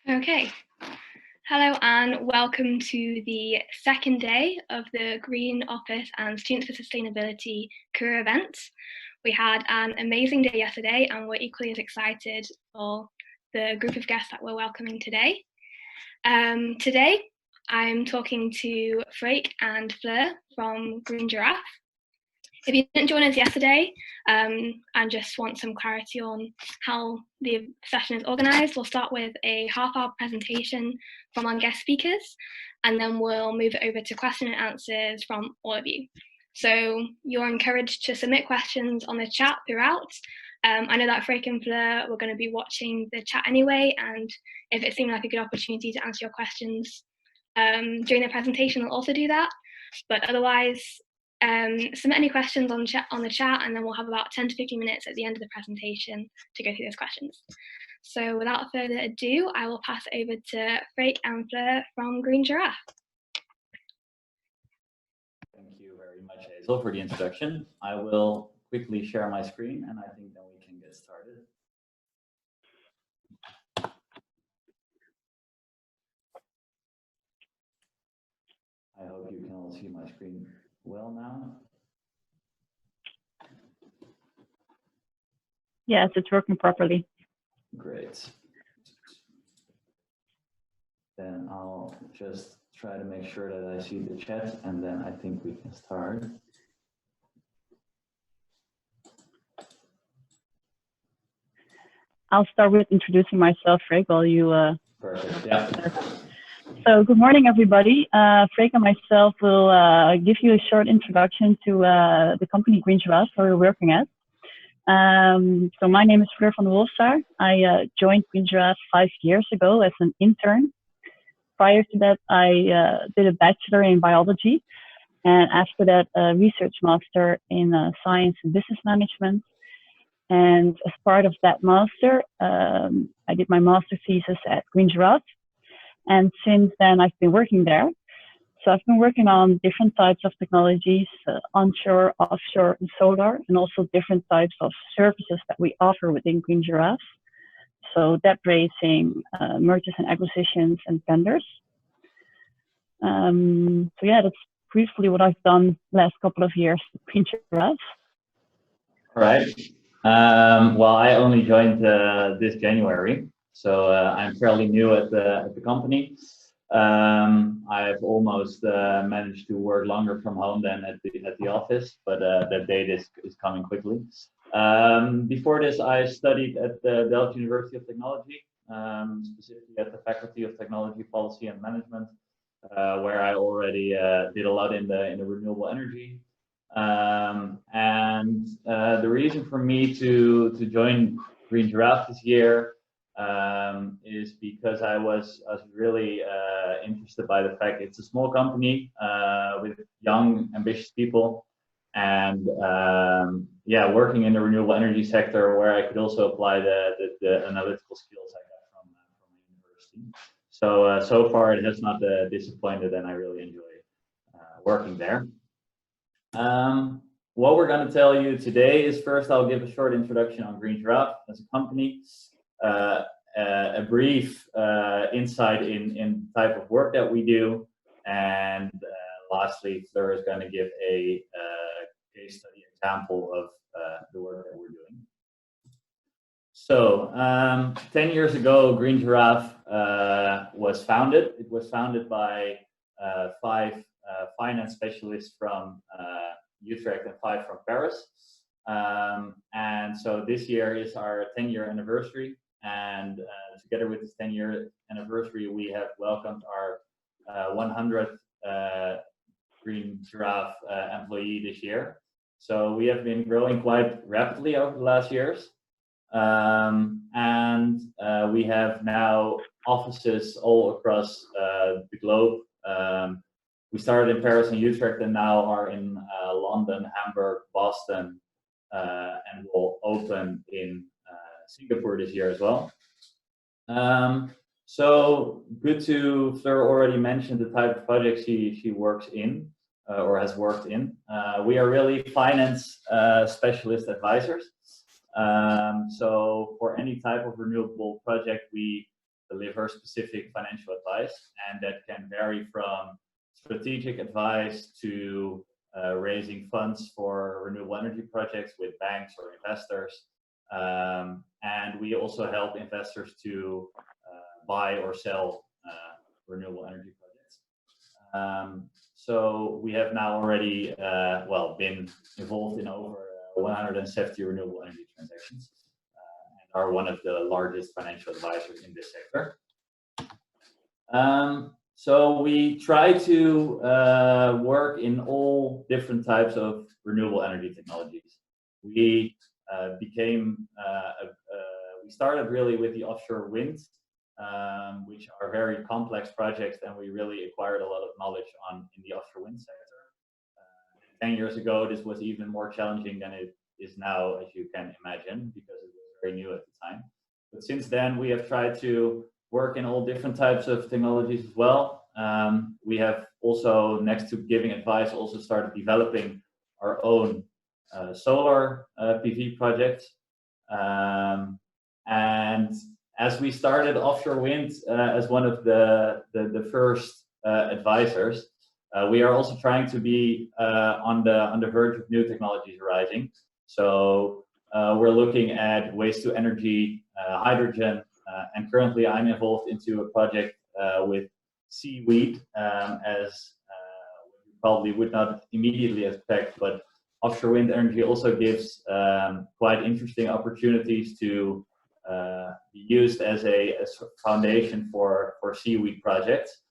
Okay, hello and welcome to the second day of the Green Office and Students for Sustainability career events. We had an amazing day yesterday and we're equally as excited for the group of guests that we're welcoming today. Today I'm talking to Freek and Fleur from GreenGiraffe. If you didn't join us yesterday and just want some clarity on how the session is organised, we'll start with a half-hour presentation from our guest speakers, and then we'll move it over to question and answers from all of you. So you're encouraged to submit questions on the chat throughout. I know that Freek and Fleur were going to be watching the chat anyway, and if it seemed like a good opportunity to answer your questions during the presentation, they'll also do that. But otherwise, submit any questions on the chat, and then we'll have about 10 to 15 minutes at the end of the presentation to go through those questions. So without further ado, I will pass it over to Freek and Fleur from GreenGiraffe. Thank you very much, Hazel, for the introduction. I will quickly share my screen, and I think then we can get started. I hope you can all see my screen well now. Yes, it's working properly. Great. Then I'll just try to make sure that I see the chat, and then I think we can start. I'll start with introducing myself, Freek, while you... Perfect, yeah. So good morning, everybody. Freek and myself will give you a short introduction to the company GreenGiraffe, where we're working at. So my name is Fleur van der Wolfsaar. I joined GreenGiraffe 5 years ago as an intern. Prior to that, I did a bachelor in biology, and after that, a research master in science and business management. And as part of that master, I did my master thesis at GreenGiraffe. And since then, I've been working there. So I've been working on different types of technologies, onshore, offshore, and solar, and also different types of services that we offer within GreenGiraffe. So debt raising, mergers and acquisitions, and tenders. So yeah, that's briefly what I've done last couple of years with GreenGiraffe. All right. Well, I only joined this January, so I'm fairly new at the company. I've almost managed to work longer from home than at the office, but that date is coming quickly. Before this, I studied at the Delft University of Technology, specifically at the Faculty of Technology, Policy and Management, where I already did a lot in the renewable energy. The reason for me to join GreenGiraffe this year is because I was really interested by the fact it's a small company with young, ambitious people, and yeah, working in the renewable energy sector, where I could also apply the analytical skills I got from university. So far it has not disappointed, and I really enjoy working there. What we're going to tell you today is, first I'll give a short introduction on GreenGiraffe as a company, a brief insight in the type of work that we do, and lastly, Fleur is going to give a case study example of the work that we're doing. So 10 years ago, GreenGiraffe was founded. It was founded by 5 finance specialists from Utrecht and 5 from Paris. And so this year is our 10-year anniversary. And together with this 10-year anniversary, we have welcomed our 100th GreenGiraffe employee this year. So we have been growing quite rapidly over the last years. We have now offices all across the globe. We started in Paris and Utrecht, and now are in London, Hamburg, Boston, and will open in Singapore this year as well. So good to, Fleur already mentioned the type of projects she works in, or has worked in. We are really finance specialist advisors. So for any type of renewable project, we deliver specific financial advice, and that can vary from strategic advice to raising funds for renewable energy projects with banks or investors. And we also help investors to buy or sell renewable energy projects. So we have now already been involved in over 170 renewable energy transactions, and are one of the largest financial advisors in this sector. So we try to work in all different types of renewable energy technologies. We we started really with the offshore wind, which are very complex projects, and we really acquired a lot of knowledge in the offshore wind sector. 10 years ago, this was even more challenging than it is now, as you can imagine, because it was very new at the time. But since then, we have tried to work in all different types of technologies as well. We have also, next to giving advice, also started developing our own solar PV projects. And as we started offshore wind as one of the first advisors, we are also trying to be on the verge of new technologies arising. So we're looking at waste to energy, hydrogen, and currently I'm involved into a project with seaweed, as you probably would not immediately expect, but offshore wind energy also gives quite interesting opportunities to be used as a foundation for seaweed projects.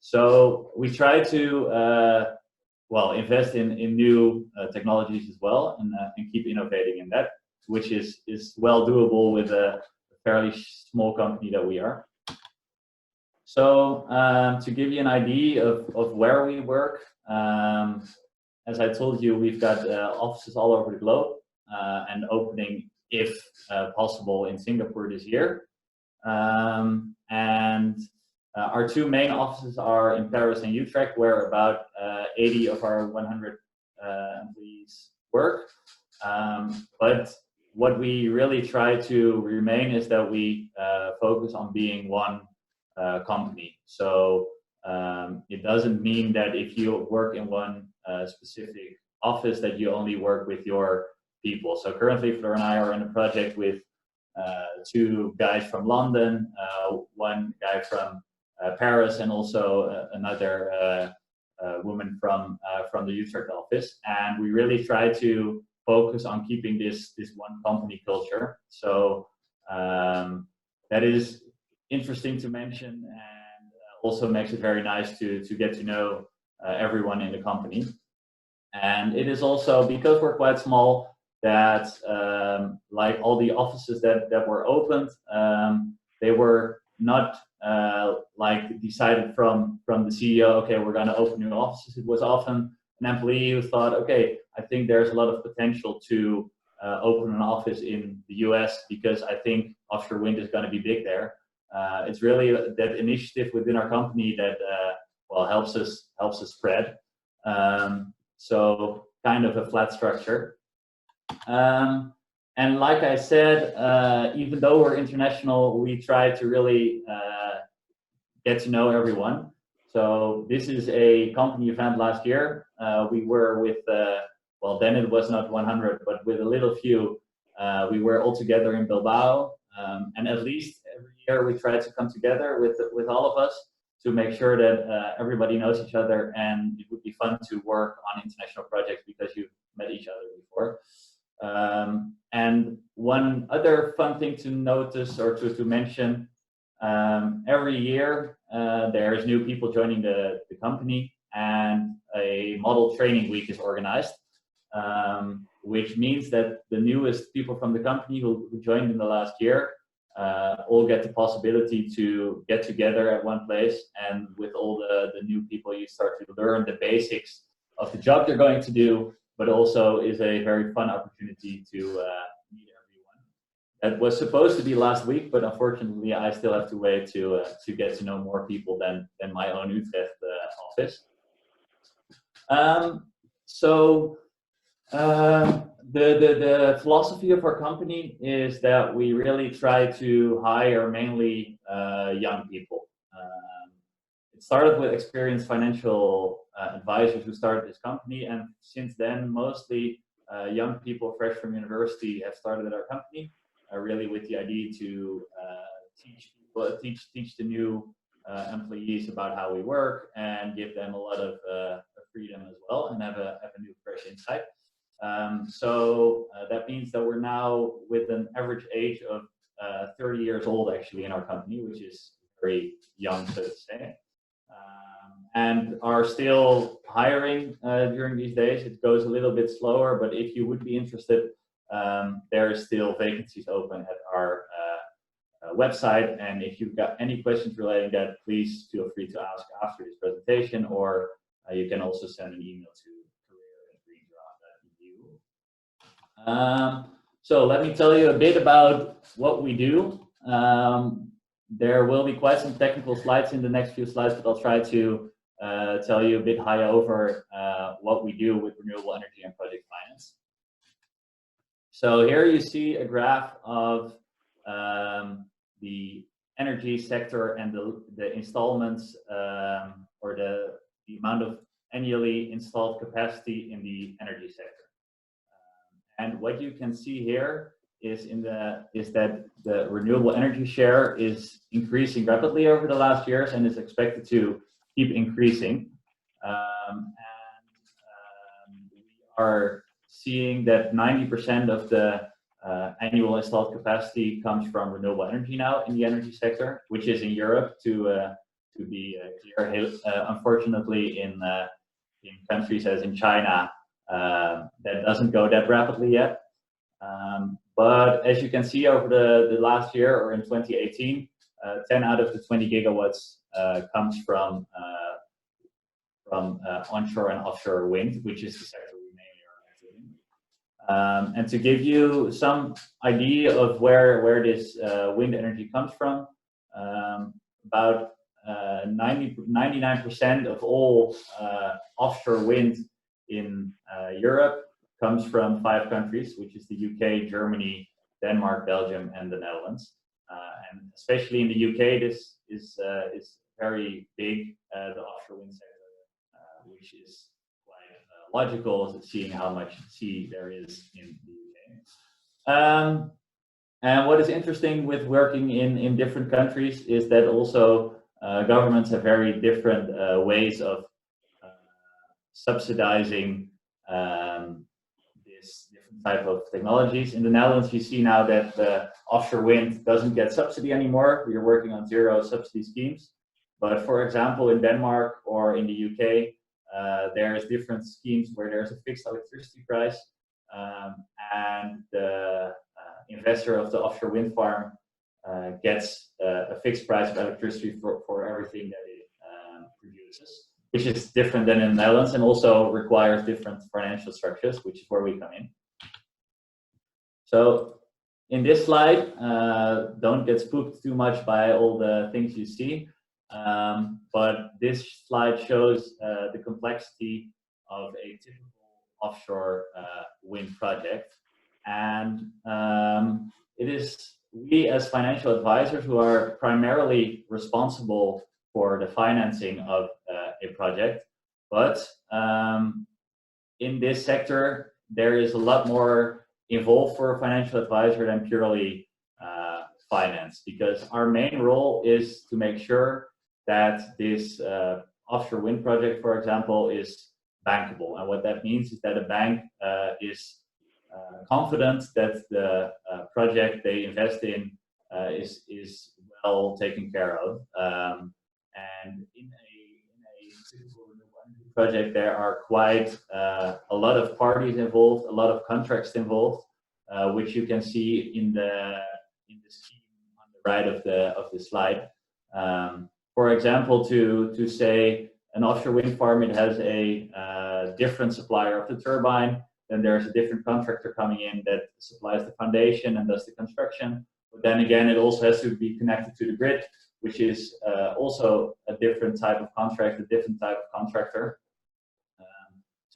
So we try to invest in new technologies as well, and keep innovating in that, which is well doable with a fairly small company that we are. So to give you an idea of where we work, as I told you, we've got offices all over the globe, and opening, if possible, in Singapore this year. And our two main offices are in Paris and Utrecht, where about 80 of our 100 employees work. But what we really try to remain is that we focus on being one company. So it doesn't mean that if you work in one specific office that you only work with your people. So currently Fleur and I are in a project with two guys from London, one guy from Paris, and also another woman from the Utrecht office. And we really try to focus on keeping this one company culture. So that is interesting to mention, and also makes it very nice to get to know everyone in the company. And it is also, because we're quite small, that like all the offices that were opened, they were not like decided from the CEO, okay, we're going to open new offices. It was often an employee who thought, okay, I think there's a lot of potential to open an office in the US, because I think offshore wind is going to be big there. It's really that initiative within our company that helps us spread. So kind of a flat structure. And like I said, even though we're international, we try to really get to know everyone. So this is a company event last year. We were with, then it was not 100, but with a little few, we were all together in Bilbao. And at least every year we try to come together with all of us to make sure that everybody knows each other, and it would be fun to work on international projects because you've met each other before. And one other fun thing to notice or to mention, every year there's new people joining the company, and a model training week is organized, which means that the newest people from the company who joined in the last year all get the possibility to get together at one place, and with all the new people you start to learn the basics of the job you're going to do, but also is a very fun opportunity to meet everyone. That was supposed to be last week, but unfortunately I still have to wait to get to know more people than my own Utrecht office. So the philosophy of our company is that we really try to hire mainly young people. It started with experienced financial advisors who started this company, and since then mostly young people fresh from university have started at our company, really with the idea to teach the new employees about how we work and give them a lot of freedom as well, and have a new fresh insight. So that means that we're now with an average age of 30 years old actually in our company, which is very young, so to say. And are still hiring during these days. It goes a little bit slower, but if you would be interested, there are still vacancies open at our website. And if you've got any questions relating to that, please feel free to ask after this presentation, or you can also send an email to career@greenGiraffe.eu. So let me tell you a bit about what we do. There will be quite some technical slides in the next few slides, but I'll try to tell you a bit high over what we do with renewable energy and project finance. So here you see a graph of the energy sector and the installments or the amount of annually installed capacity in the energy sector. And what you can see here is that the renewable energy share is increasing rapidly over the last years and is expected to keep increasing. We are seeing that 90% of the annual installed capacity comes from renewable energy now in the energy sector, which is in Europe, to be clear. Unfortunately, in countries as in China, that doesn't go that rapidly yet. But as you can see over the last year, or in 2018, 10 out of the 20 gigawatts comes from onshore and offshore wind, which is the sector we mainly are active in. And to give you some idea of where this wind energy comes from, about 99% of all offshore wind in Europe comes from 5 countries, which is the UK, Germany, Denmark, Belgium, and the Netherlands. And especially in the UK, this is very big, the offshore wind sector, which is quite logical, seeing how much sea there is in the UK. And what is interesting with working in different countries is that also governments have very different ways of subsidizing this different type of technologies. In the Netherlands, you see now that the offshore wind doesn't get subsidy anymore. We're working on 0 subsidy schemes. But for example, in Denmark or in the UK, there's different schemes where there's a fixed electricity price, and the investor of the offshore wind farm gets a fixed price of electricity for everything that it produces, which is different than in the Netherlands, and also requires different financial structures, which is where we come in. So in this slide, don't get spooked too much by all the things you see, but this slide shows the complexity of a typical offshore wind project. And it is we as financial advisors who are primarily responsible for the financing of a project. But in this sector, there is a lot more involved for a financial advisor than purely finance, because our main role is to make sure that this offshore wind project, for example, is bankable. And what that means is that a bank is confident that the project they invest in is well taken care of. And in a typical renewable energy project, there are quite a lot of parties involved, a lot of contracts involved, which you can see in the scheme on the right of the slide. For example, to say an offshore wind farm, it has a different supplier of the turbine. Then there's a different contractor coming in that supplies the foundation and does the construction. But then again, it also has to be connected to the grid, which is also a different type of contract, a different type of contractor.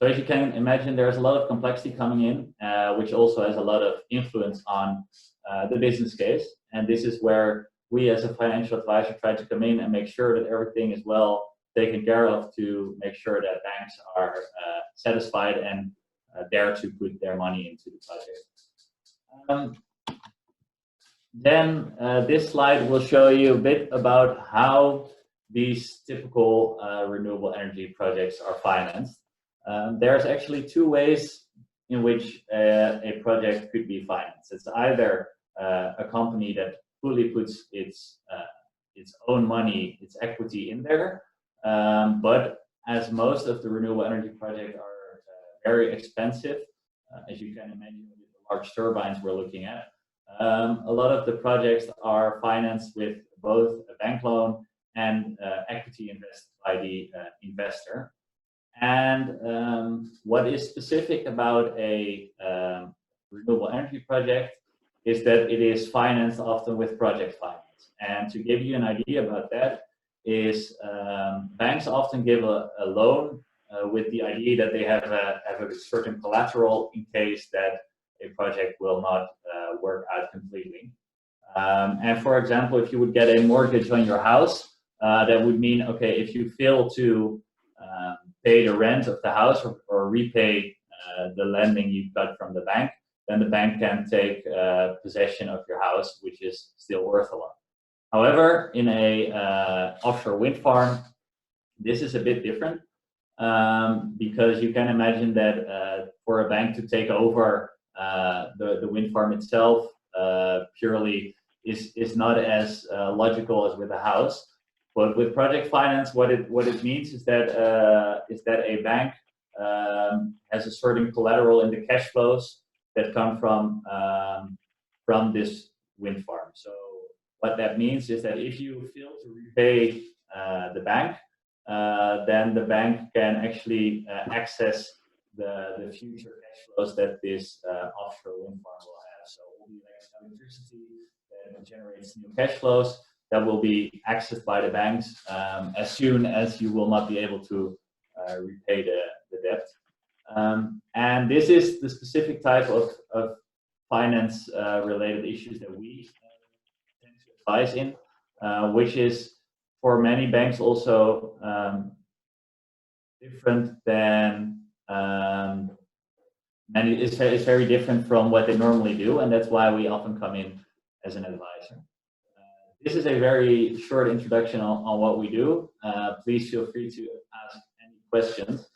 So as you can imagine, there's a lot of complexity coming in, which also has a lot of influence on the business case. And this is where we as a financial advisor try to come in and make sure that everything is well taken care of to make sure that banks are satisfied and dare to put their money into the project. Then this slide will show you a bit about how these typical renewable energy projects are financed. There's actually two ways in which a project could be financed. It's either a company that fully puts its own money, its equity in there, but as most of the renewable energy projects are very expensive, as you can imagine with the large turbines we're looking at, a lot of the projects are financed with both a bank loan and equity invested by the investor. And what is specific about a renewable energy project is that it is financed often with project finance. And to give you an idea about that is banks often give a loan with the idea that they have a certain collateral in case that a project will not work out completely. And for example, if you would get a mortgage on your house, that would mean, okay, if you fail to pay the rent of the house or repay the lending you got from the bank, then the bank can take possession of your house, which is still worth a lot. However, in a offshore wind farm, this is a bit different because you can imagine that for a bank to take over the wind farm itself purely is not as logical as with a house. But with project finance, what it means is that a bank has a certain collateral in the cash flows that come from this wind farm. So what that means is that if you fail to repay the bank, then the bank can actually access the future cash flows that this offshore wind farm will have. So all the electricity that generates new cash flows that will be accessed by the banks as soon as you will not be able to repay the debt. And this is the specific type of finance related issues that we tend to advise in, which is for many banks also different than it's very different from what they normally do, and that's why we often come in as an advisor. This is a very short introduction on what we do. Please feel free to ask any questions,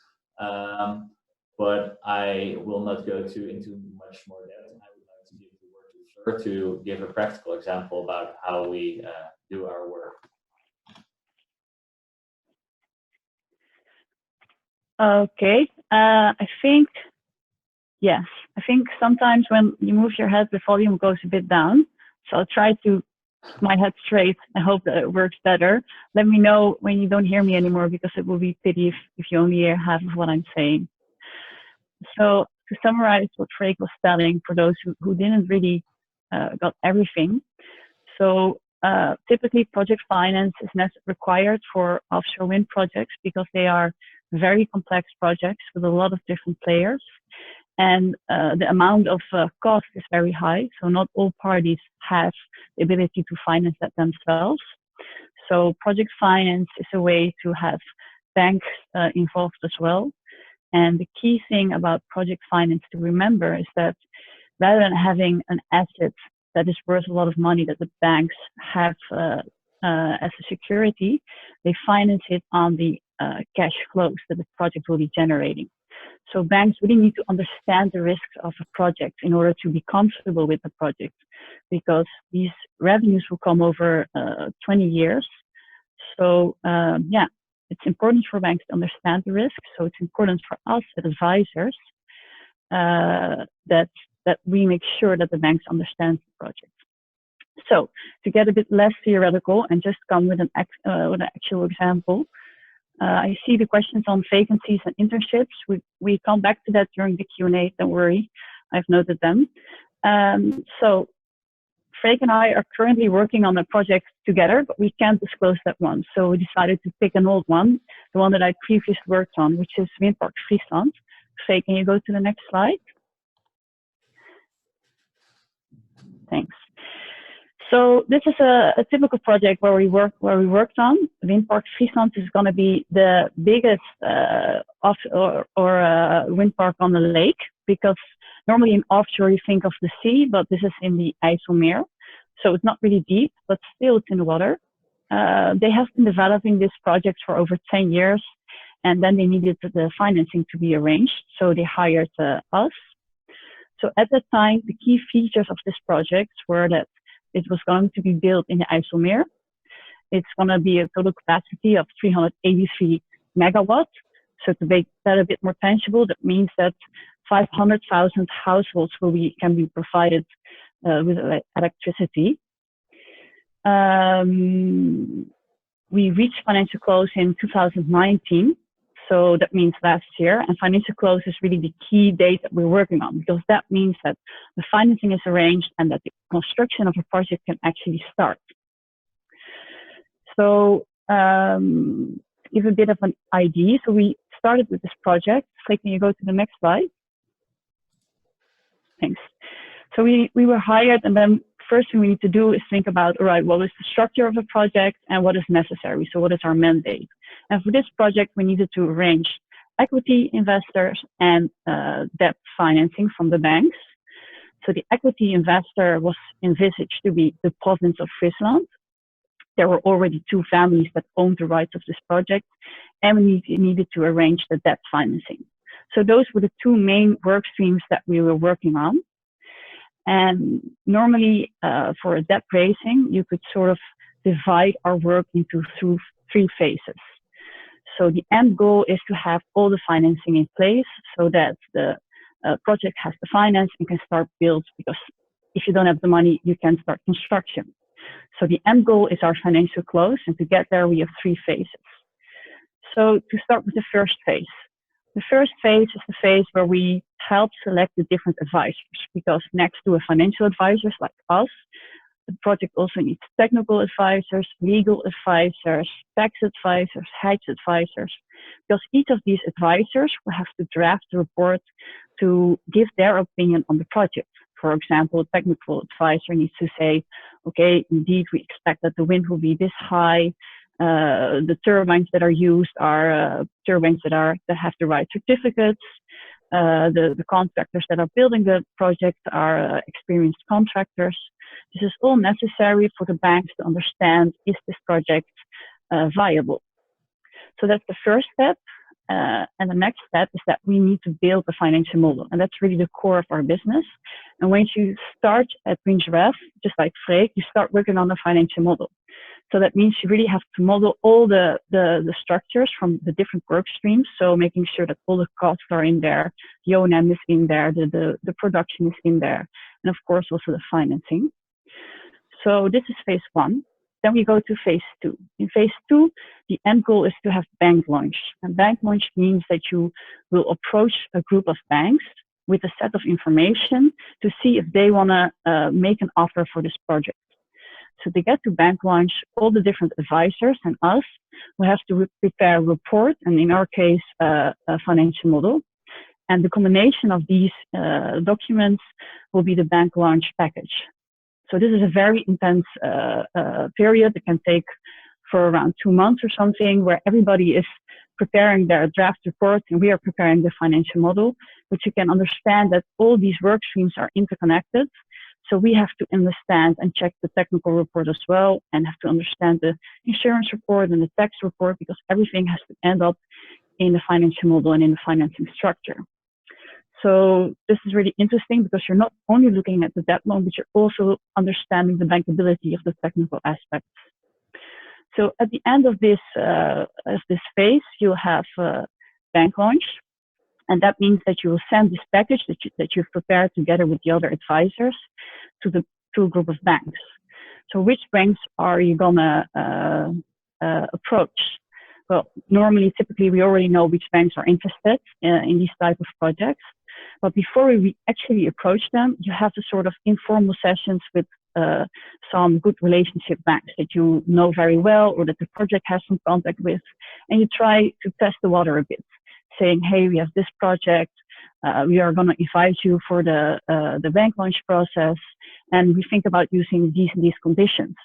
but I will not go into much more depth. I would like to give the word to Fleur to give a practical example about how we do our work. Okay, I think sometimes when you move your head, the volume goes a bit down. So I'll try to keep my head straight. I hope that it works better. Let me know when you don't hear me anymore, because it will be pity if you only hear half of what I'm saying. So to summarize what Freek was telling, for those who didn't really got everything. So typically project finance is not required for offshore wind projects because they are very complex projects with a lot of different players. And the amount of cost is very high, so not all parties have the ability to finance that themselves. So project finance is a way to have banks involved as well. And the key thing about project finance to remember is that rather than having an asset that is worth a lot of money that the banks have as a security, they finance it on the cash flows that the project will be generating. So banks really need to understand the risks of a project in order to be comfortable with the project, because these revenues will come over 20 years. So it's important for banks to understand the risks. So it's important for us as advisors that we make sure that the banks understand the project. So to get a bit less theoretical and just come with an actual example, I see the questions on vacancies and internships. We come back to that during the Q&A, don't worry, I've noted them. So Freek and I are currently working on a project together, but we can't disclose that one. So we decided to pick an old one, the one that I previously worked on, which is Windpark Friesland, Faye, can you go to the next slide? Thanks. So this is a typical project where we worked on. Wind Park Friesland is going to be the biggest wind park on the lake, because normally in offshore you think of the sea, but this is in the IJsselmeer. So it's not really deep, but still it's in the water. They have been developing this project for over 10 years, and then they needed the financing to be arranged. So they hired us. So at that time, the key features of this project were that it was going to be built in the IJsselmeer. It's going to be a total capacity of 383 megawatts. So to make that a bit more tangible, that means that 500,000 households can be provided with electricity. We reached financial close in 2019. So that means last year, and financial close is really the key date that we're working on, because that means that the financing is arranged and that the construction of a project can actually start. So to give a bit of an idea, so we started with this project. Can you go to the next slide? Thanks. So we were hired, and then first thing we need to do is think about, all right, what is the structure of the project and what is necessary? So what is our mandate? And for this project, we needed to arrange equity investors and debt financing from the banks. So the equity investor was envisaged to be the province of Friesland. There were already 2 families that owned the rights of this project, and we needed to arrange the debt financing. So those were the 2 main work streams that we were working on. And normally for a debt raising, you could sort of divide our work into 3 phases. So the end goal is to have all the financing in place so that the project has the finance and can start build, because if you don't have the money, you can start construction. So the end goal is our financial close, and to get there, we have 3 phases. So to start with the first phase. The first phase is the phase where we help select the different advisors, because next to a financial advisors like us, the project also needs technical advisors, legal advisors, tax advisors, hedge advisors, because each of these advisors will have to draft a report to give their opinion on the project. For example, a technical advisor needs to say, okay, indeed, we expect that the wind will be this high. The turbines that are used are turbines that have the right certificates. The contractors that are building the project are experienced contractors. This is all necessary for the banks to understand, is this project viable? So that's the first step. And the next step is that we need to build a financial model. And that's really the core of our business. And once you start at GreenGiraffe, just like Freek, you start working on the financial model. So that means you really have to model all the structures from the different work streams. So making sure that all the costs are in there, the O&M is in there, the production is in there, and of course also the financing. So this is phase 1. Then we go to phase 2. In phase 2, the end goal is to have bank launch. And bank launch means that you will approach a group of banks with a set of information to see if they want to make an offer for this project. So to get to bank launch, all the different advisors and us will have to prepare a report, and in our case, a financial model. And the combination of these documents will be the bank launch package. So this is a very intense period. It can take for around 2 months or something, where everybody is preparing their draft report and we are preparing the financial model. But you can understand that all these work streams are interconnected. So we have to understand and check the technical report as well, and have to understand the insurance report and the tax report, because everything has to end up in the financial model and in the financing structure. So this is really interesting, because you're not only looking at the debt loan, but you're also understanding the bankability of the technical aspects. So at the end of this phase, you'll have bank launch. And that means that you will send this package that you've prepared together with the other advisors to a group of banks. So which banks are you gonna approach? Well, normally, typically, we already know which banks are interested in these type of projects. But before we actually approach them, you have the sort of informal sessions with some good relationship banks that you know very well, or that the project has some contact with, and you try to test the water a bit, saying, hey, we have this project, we are going to invite you for the bank launch process, and we think about using these and these conditions.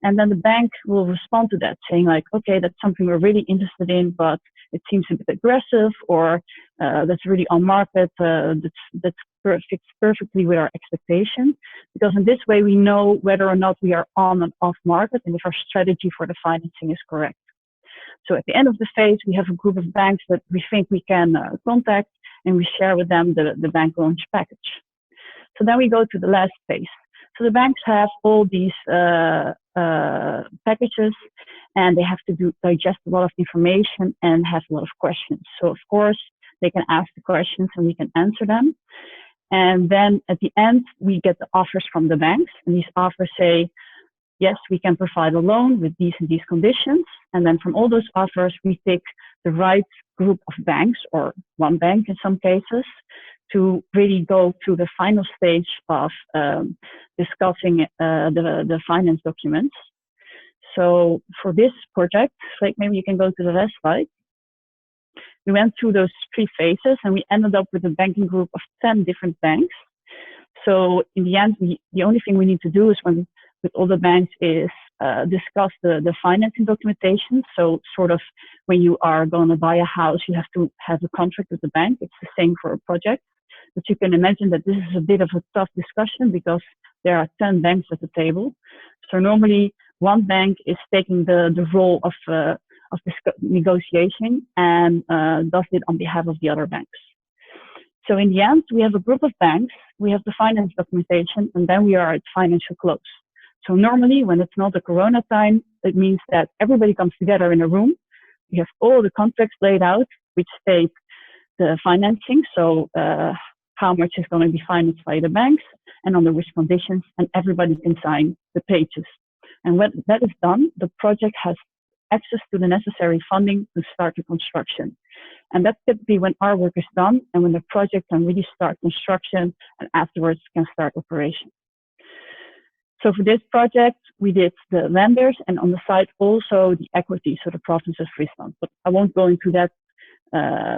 And then the bank will respond to that, saying like, okay, that's something we're really interested in, but it seems a bit aggressive, or that's really on market, fits perfectly with our expectation. Because in this way, we know whether or not we are on and off market, and if our strategy for the financing is correct. So at the end of the phase, we have a group of banks that we think we can contact, and we share with them the bank launch package. So then we go to the last phase. So the banks have all these packages, and they have to digest a lot of information and have a lot of questions. So of course, they can ask the questions and we can answer them. And then at the end, we get the offers from the banks, and these offers say, yes, we can provide a loan with these and these conditions. And then from all those offers, we pick the right group of banks, or one bank in some cases, to really go to the final stage of discussing the finance documents. So for this project, like maybe you can go to the last slide. We went through those 3 phases, and we ended up with a banking group of 10 different banks. So in the end, the only thing we need to do is with all the banks is discuss the financing documentation. So sort of when you are going to buy a house, you have to have a contract with the bank. It's the same for a project. But you can imagine that this is a bit of a tough discussion because there are 10 banks at the table. So normally one bank is taking the role of negotiation and does it on behalf of the other banks. So in the end, we have a group of banks, we have the finance documentation, and then we are at financial close. So normally when it's not a Corona time, it means that everybody comes together in a room. We have all the contracts laid out, which state the financing. So how much is going to be financed by the banks and under which conditions, and everybody can sign the pages. And when that is done, the project has access to the necessary funding to start the construction. And that's typically when our work is done and when the project can really start construction and afterwards can start operation. So for this project, we did the lenders and on the side also the equity, so the province of Friesland. But I won't go into that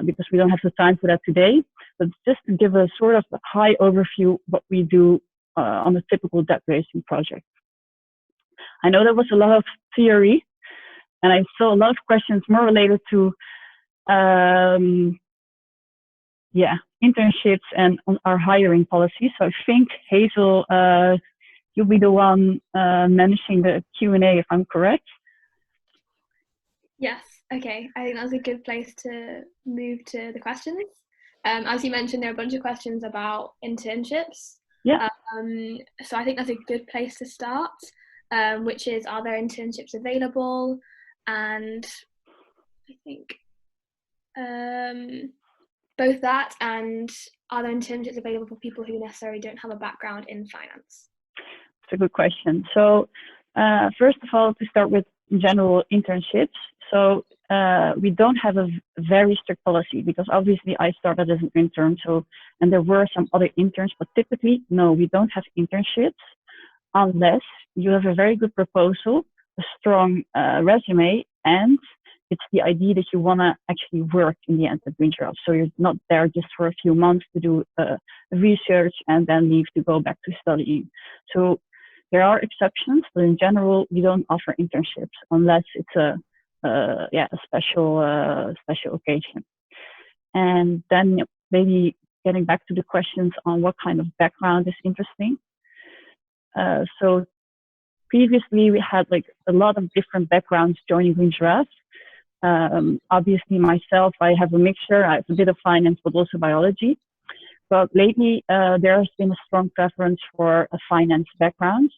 because we don't have the time for that today. But just to give a sort of a high overview what we do on a typical debt raising project. I know there was a lot of theory, and I saw a lot of questions more related to internships and on our hiring policy. So I think Hazel, you'll be the one managing the Q&A if I'm correct. Yes, okay. I think that's a good place to move to the questions. As you mentioned, there are a bunch of questions about internships. Yeah. So I think that's a good place to start, which is, are there internships available? And I think both that and are there internships available for people who necessarily don't have a background in finance? That's a good question. So first of all, to start with general internships. So we don't have a very strict policy because obviously I started as an intern, and there were some other interns, but typically, no, we don't have internships unless you have a very good proposal, a strong resume, and it's the idea that you want to actually work in the end at GreenGiraffe. So you're not there just for a few months to do research and then leave to go back to studying. So there are exceptions, but in general, we don't offer internships unless it's a special occasion. And then maybe getting back to the questions on what kind of background is interesting. So previously we had like a lot of different backgrounds joining GreenGiraffe. Obviously myself, I have a mixture. I have a bit of finance, but also biology. But lately there has been a strong preference for a finance background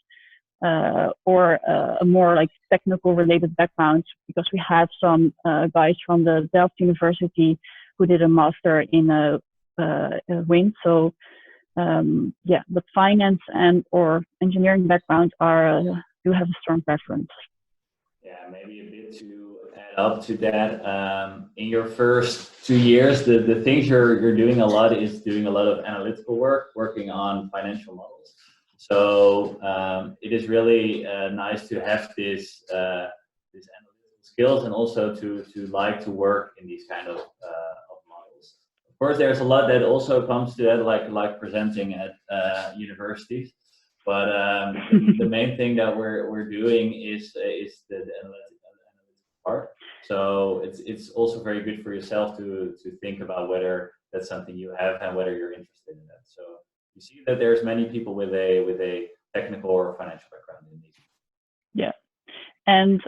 or a more like technical related background, because we had some guys from the Delft University who did a master in wind. So but finance and or engineering background do have a strong preference. Yeah, maybe a bit to add up to that. In your first 2 years, the things you're doing a lot is doing a lot of analytical work, working on financial models. So it is really nice to have this analytical skills and also to like to work in these kind of models. Of course, there's a lot that also comes to that, like presenting at universities. But the main thing that we're doing is the analytical part. So it's also very good for yourself to think about whether that's something you have and whether you're interested in that. So you see that there's many people with a technical or financial background in these. Yeah, and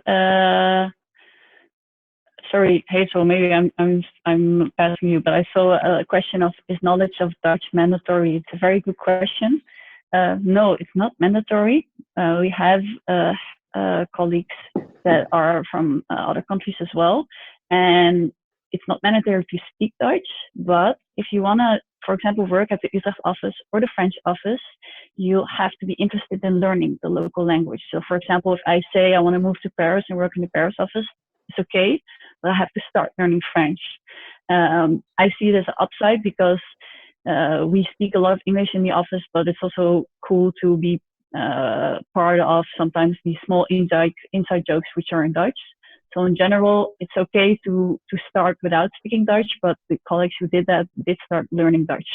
sorry, Hazel, maybe I'm passing you, but I saw a question of, is knowledge of Dutch mandatory? It's a very good question. No, it's not mandatory. We have colleagues that are from other countries as well, and it's not mandatory to speak Dutch, but if you want to, for example, work at the Utrecht office or the French office, you have to be interested in learning the local language. So for example, if I say I want to move to Paris and work in the Paris office, it's okay, but I have to start learning French. I see it as an upside because we speak a lot of English in the office, but it's also cool to be part of sometimes these small inside jokes which are in Dutch. So in general, it's okay to start without speaking Dutch, but the colleagues who did that did start learning Dutch.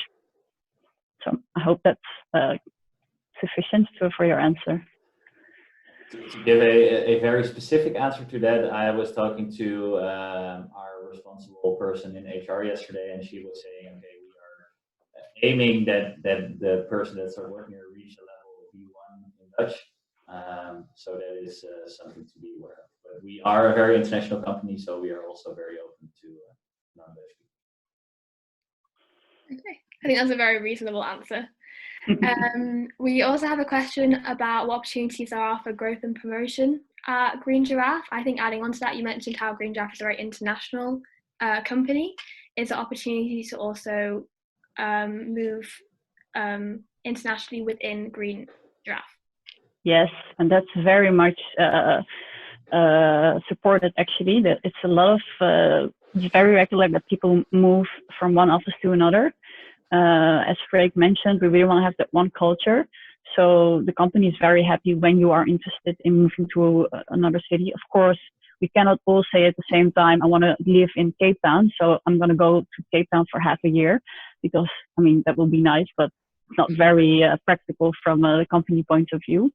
So I hope that's sufficient for your answer. To give a very specific answer to that, I was talking to our responsible person in HR yesterday, and she was saying, okay, we are aiming that the person that starts working here reach a level of B1 in Dutch. So that is something to be aware of. But we are a very international company, so we are also very open to non-Dutch people. Okay, I think that's a very reasonable answer. We also have a question about what opportunities there are for growth and promotion at Green Giraffe. I think adding on to that, you mentioned how Green Giraffe is a very international company. Is there opportunity to also move internationally within Green Giraffe? Yes, and that's very much supported actually. That it's a lot of it's very regular that people move from one office to another. As Freek mentioned, we really want to have that one culture. So the company is very happy when you are interested in moving to another city. Of course, we cannot all say at the same time, I want to live in Cape Town, so I'm going to go to Cape Town for half a year, because, I mean, that will be nice, but it's not very practical from a company point of view.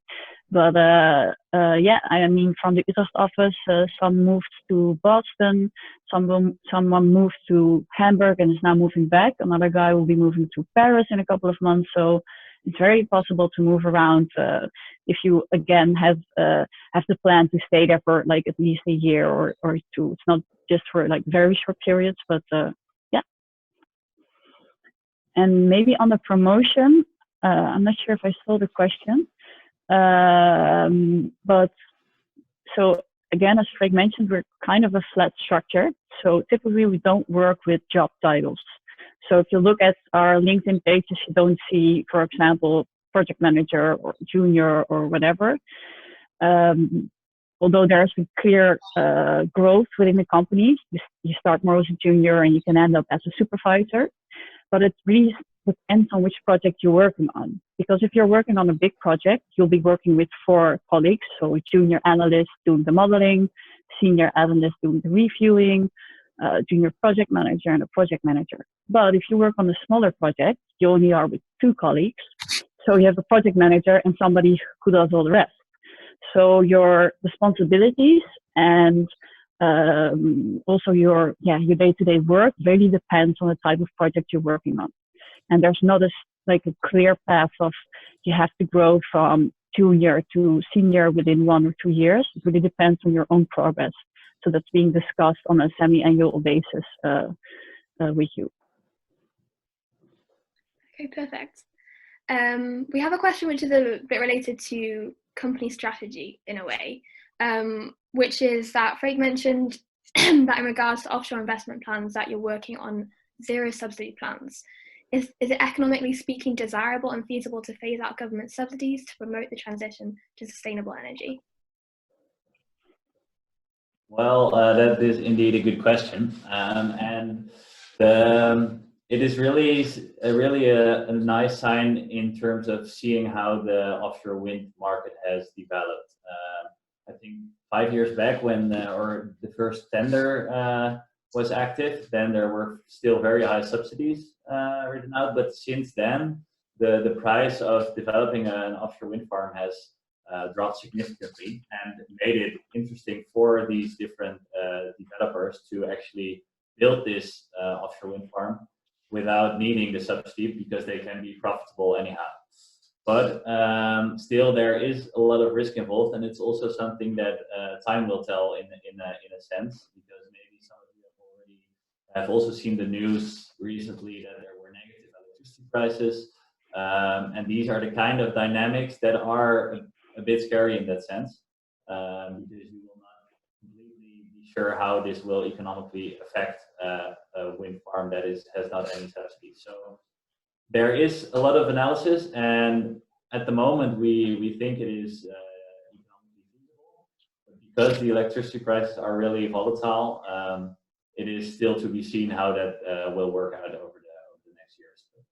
But yeah, I mean, from the Utrecht office, some moved to Boston, someone moved to Hamburg and is now moving back. Another guy will be moving to Paris in a couple of months. So it's very possible to move around if you again have the plan to stay there for like at least a year or two. It's not just for like very short periods, but yeah. And maybe on the promotion, I'm not sure if I saw the question. But so again, as Freek mentioned, we're kind of a flat structure. So typically we don't work with job titles. So if you look at our LinkedIn pages, you don't see, for example, project manager or junior or whatever. Although there's a clear growth within the company, you start more as a junior and you can end up as a supervisor. But it really depends on which project you're working on. Because if you're working on a big project, you'll be working with 4 colleagues. So a junior analyst doing the modeling, senior analyst doing the reviewing, junior project manager and a project manager. But if you work on a smaller project, you only are with 2 colleagues. So you have a project manager and somebody who does all the rest. So your responsibilities and also your day-to-day work really depends on the type of project you're working on. And there's not a clear path of you have to grow from junior to senior within 1 or 2 years. It really depends on your own progress. So that's being discussed on a semi-annual basis with you. Okay, perfect. We have a question which is a bit related to company strategy in a way, which is that Freek mentioned that in regards to offshore investment plans that you're working on 0 subsidy plans. Is it economically speaking desirable and feasible to phase out government subsidies to promote the transition to sustainable energy? Well, that is indeed a good question, and it is really a nice sign in terms of seeing how the offshore wind market has developed. I think 5 years back, when or the first tender was active, then there were still very high subsidies written out. But since then, the price of developing an offshore wind farm has dropped significantly, and made it interesting for these different developers to actually build this offshore wind farm without needing the subsidy, because they can be profitable anyhow. But still, there is a lot of risk involved, and it's also something that time will tell in a sense, because maybe some of you have also seen the news recently that there were negative electricity prices, and these are the kind of dynamics that are a bit scary in that sense, because you will not completely be sure how this will economically affect a wind farm that has not any subsidy. So there is a lot of analysis, and at the moment we think it is economically feasible. But because the electricity prices are really volatile, it is still to be seen how that will work out over the next years. But,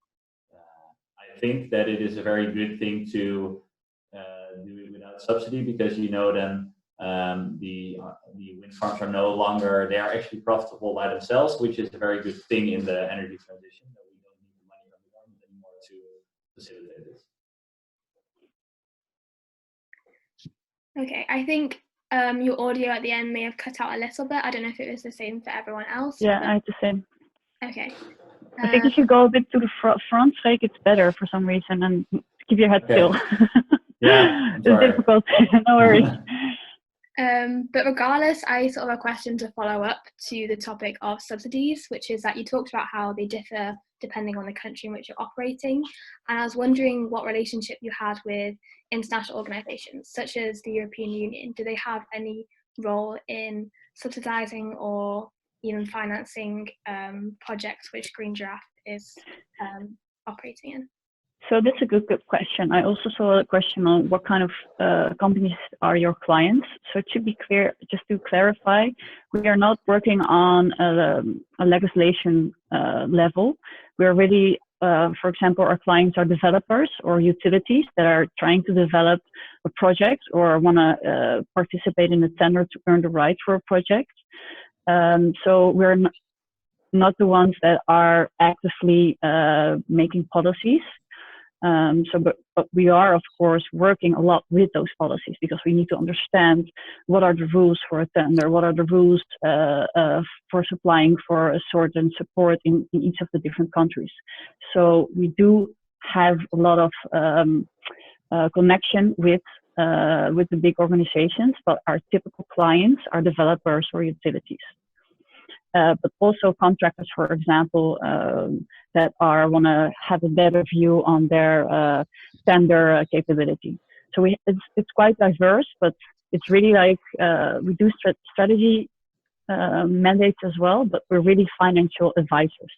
I think that it is a very good thing to do it without subsidy, because then the wind farms are no longer, they are actually profitable by themselves, which is a very good thing in the energy transition, that we don't need the money from the government anymore to facilitate this. Okay, I think your audio at the end may have cut out a little bit. I don't know if it was the same for everyone else. Yeah, I had the same. Okay. I think if you go a bit to the front, Freek, it's better for some reason, and keep your head still. Yeah, it's difficult. No worries. But regardless, I sort of have a question to follow up to the topic of subsidies, which is that you talked about how they differ depending on the country in which you're operating. And I was wondering what relationship you had with international organisations, such as the European Union. Do they have any role in subsidising or even financing projects which Green Giraffe is operating in? So that's a good question. I also saw a question on what kind of companies are your clients. So to be clear, just to clarify, we are not working on a legislation level. We're really, for example, our clients are developers or utilities that are trying to develop a project or want to participate in a tender to earn the right for a project. So we're not the ones that are actively making policies. But we are, of course, working a lot with those policies, because we need to understand what are the rules for a tender, what are the rules for supplying for a certain support in each of the different countries. So we do have a lot of connection with the big organizations, but our typical clients are developers or utilities. But also contractors, for example, that want to have a better view on their tender capability. So it's quite diverse, but it's really like we do strategy mandates as well, but we're really financial advisors.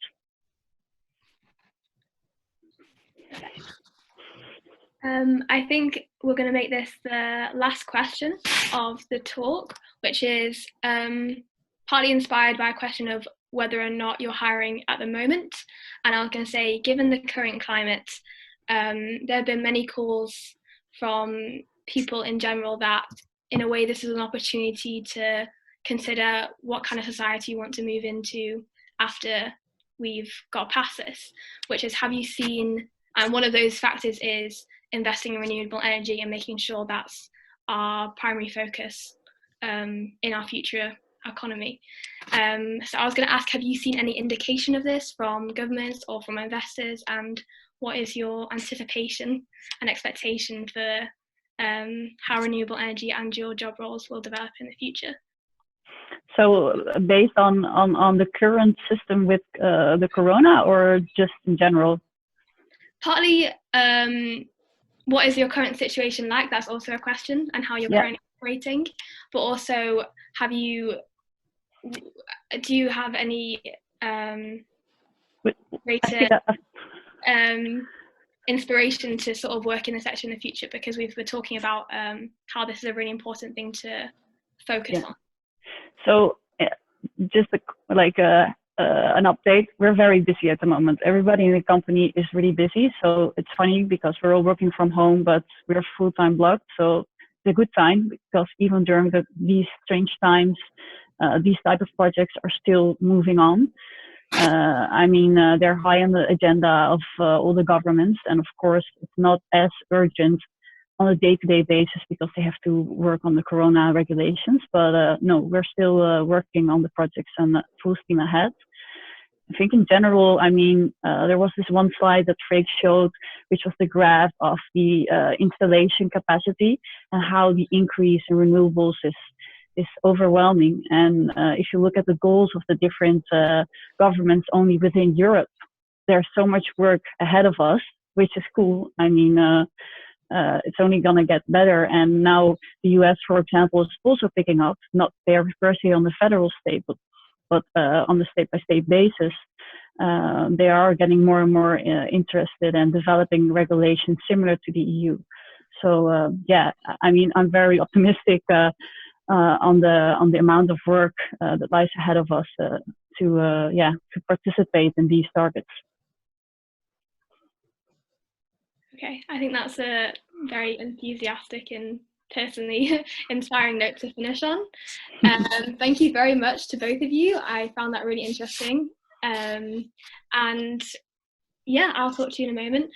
I think we're going to make this the last question of the talk, which is partly inspired by a question of whether or not you're hiring at the moment. And I was going to say, given the current climate, there have been many calls from people in general that, in a way, this is an opportunity to consider what kind of society you want to move into after we've got past this, which is, have you seen, and one of those factors is investing in renewable energy and making sure that's our primary focus in our future economy. So I was going to ask, have you seen any indication of this from governments or from investors, and what is your anticipation and expectation for how renewable energy and your job roles will develop in the future? So based on the current system with the corona, or just in general? Partly, what is your current situation like? That's also a question, and how you're currently operating. But also, do you have any greater inspiration to sort of work in this sector in the future? Because we're talking about how this is a really important thing to focus on. So just an update, we're very busy at the moment. Everybody in the company is really busy. So it's funny because we're all working from home, but we're full-time blocked. So it's a good time, because even during these strange times, these type of projects are still moving on. They're high on the agenda of all the governments, and of course, it's not as urgent on a day-to-day basis because they have to work on the corona regulations. But no, we're still working on the projects and full steam ahead. I think in general, there was this one slide that Freek showed, which was the graph of the installation capacity and how the increase in renewables is overwhelming. And if you look at the goals of the different governments only within Europe, there's so much work ahead of us, which is cool. It's only going to get better. And now the US, for example, is also picking up, not there per se on the federal state, but on the state-by-state basis. They are getting more and more interested in developing regulations similar to the EU. So I'm very optimistic on the amount of work that lies ahead of us to participate in these targets. Okay, I think that's a very enthusiastic and personally inspiring note to finish on. Thank you very much to both of you. I found that really interesting. And yeah, I'll talk to you in a moment.